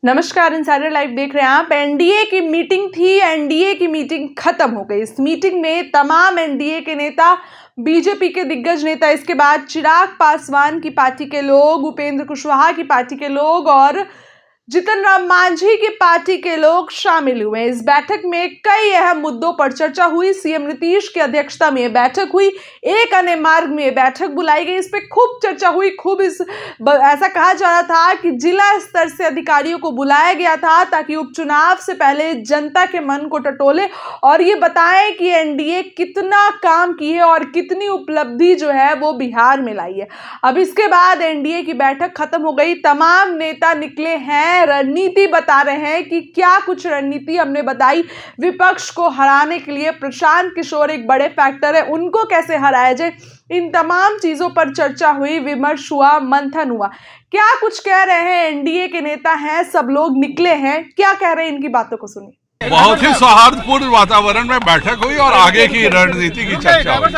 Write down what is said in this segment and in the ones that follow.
नमस्कार, insider live देख रहे हैं आप। एनडीए की मीटिंग थी, एनडीए की मीटिंग खत्म हो गई। इस मीटिंग में तमाम एनडीए के नेता, बीजेपी के दिग्गज नेता, इसके बाद चिराग पासवान की पार्टी के लोग, उपेंद्र कुशवाहा की पार्टी के लोग और जीतन राम मांझी की पार्टी के लोग शामिल हुए। इस बैठक में कई अहम मुद्दों पर चर्चा हुई। सीएम नीतीश की अध्यक्षता में यह बैठक हुई। एक अन्य मार्ग में बैठक बुलाई गई, इस पे खूब चर्चा हुई। ऐसा कहा जा रहा था कि जिला स्तर से अधिकारियों को बुलाया गया था ताकि उपचुनाव से पहले जनता के मन को टटोले और ये बताएं कि एनडीए कितना काम की है और कितनी उपलब्धि जो है वो बिहार में लाई है। अब इसके बाद एनडीए की बैठक खत्म हो गई। तमाम नेता निकले हैं, रणनीति बता रहे हैं कि क्या कुछ रणनीति हमने बताई। विपक्ष को हराने के लिए प्रशांत किशोर एक बड़े फैक्टर है, उनको कैसे हराया जाए, इन तमाम चीजों पर चर्चा हुई, विमर्श हुआ, मंथन हुआ। क्या कुछ कह रहे हैं एनडीए के नेता हैं, सब लोग निकले हैं, क्या कह रहे हैं, इनकी बातों को सुनिए। बहुत ही सौहार्दपूर्ण वातावरण में बैठक हुई और आगे की रणनीति की चर्चा हुई।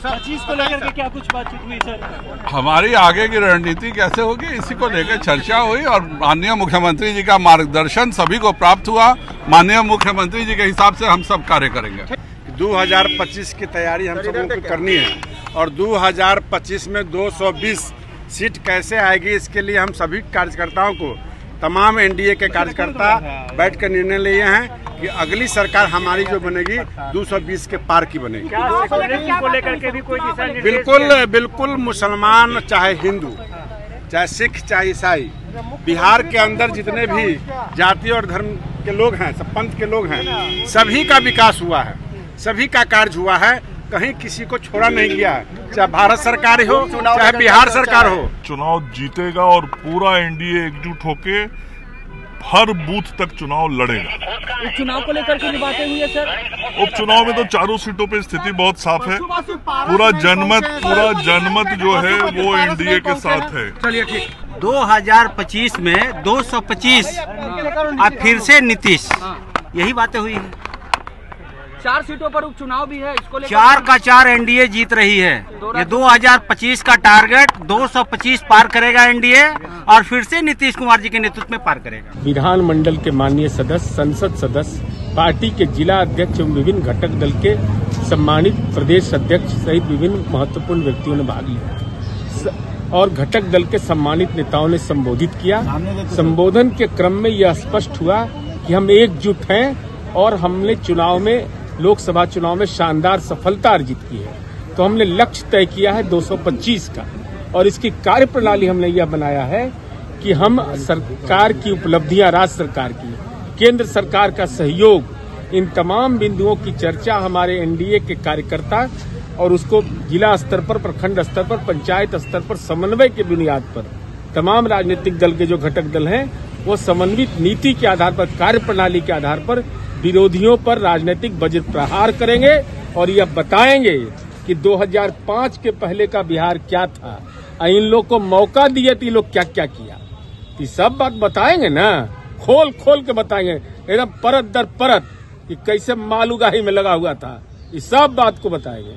25 को लेकर के क्या कुछ बातचीत हुई सर? हमारी आगे की रणनीति कैसे होगी, इसी को लेकर चर्चा हुई और माननीय मुख्यमंत्री जी का मार्गदर्शन सभी को प्राप्त हुआ। माननीय मुख्यमंत्री जी के हिसाब से हम सब कार्य करेंगे। 2025 की तैयारी हम सबों को करनी है और 2025 में 220 सीट कैसे आएगी, इसके लिए हम सभी कार्यकर्ताओं को, तमाम एनडीए के कार्यकर्ता बैठ कर निर्णय लिए हैं कि अगली सरकार हमारी जो बनेगी 220 के पार की बनेगी। को लेकर के भी कोई दिशा निर्देश? बिल्कुल मुसलमान चाहे हिंदू, चाहे सिख, चाहे ईसाई, बिहार के अंदर जितने भी जाति और धर्म के लोग हैं, सब पंथ के लोग हैं, सभी का विकास हुआ है, सभी का कार्य हुआ है, कहीं किसी को छोड़ा नहीं गया है। चाहे भारत सरकार हो, चाहे बिहार सरकार हो। चुनाव जीतेगा और पूरा एनडीए एकजुट होके हर बूथ तक चुनाव लड़ेगा। उपचुनाव को लेकर के बातें हुई है सर? उपचुनाव में तो चारों सीटों पे स्थिति बहुत साफ है। पूरा जनमत जो है वो एनडीए के साथ है। चलिए ठीक। 2025 में 225 और फिर से नीतीश, यही बातें हुई है। 4 सीटों पर उपचुनाव भी है, इसको लेकर 4 का 4 एनडीए जीत रही है। ये 2025 का टारगेट 225 पार करेगा एनडीए और फिर से नीतीश कुमार जी के नेतृत्व में पार करेगा। विधानमंडल के माननीय सदस्य, संसद सदस्य, पार्टी के जिला अध्यक्ष एवं विभिन्न घटक दल के सम्मानित प्रदेश अध्यक्ष सहित विभिन्न महत्वपूर्ण व्यक्तियों ने भाग लिया और घटक दल के सम्मानित नेताओं ने संबोधित किया। संबोधन के क्रम में यह स्पष्ट हुआ कि हम एकजुट हैं और हमने चुनाव में, लोकसभा चुनाव में शानदार सफलता अर्जित की है। तो हमने लक्ष्य तय किया है 225 का और इसकी कार्यप्रणाली हमने यह बनाया है कि हम सरकार की उपलब्धियां, राज्य सरकार की, केंद्र सरकार का सहयोग, इन तमाम बिंदुओं की चर्चा हमारे एनडीए के कार्यकर्ता और उसको जिला स्तर पर, प्रखंड स्तर पर, पंचायत स्तर पर समन्वय की बुनियाद पर तमाम राजनीतिक दल के जो घटक दल हैं वो समन्वित नीति के आधार पर, कार्यप्रणाली के आधार पर विरोधियों पर राजनीतिक वज्र प्रहार करेंगे और यह बताएंगे कि 2005 के पहले का बिहार क्या था, इन लोग को मौका दिए तो ये लोग क्या क्या किया, ये सब बात बताएंगे ना, खोल के बताएंगे एकदम परत दर परत कि कैसे मालूगाही में लगा हुआ था, ये सब बात को बताएंगे।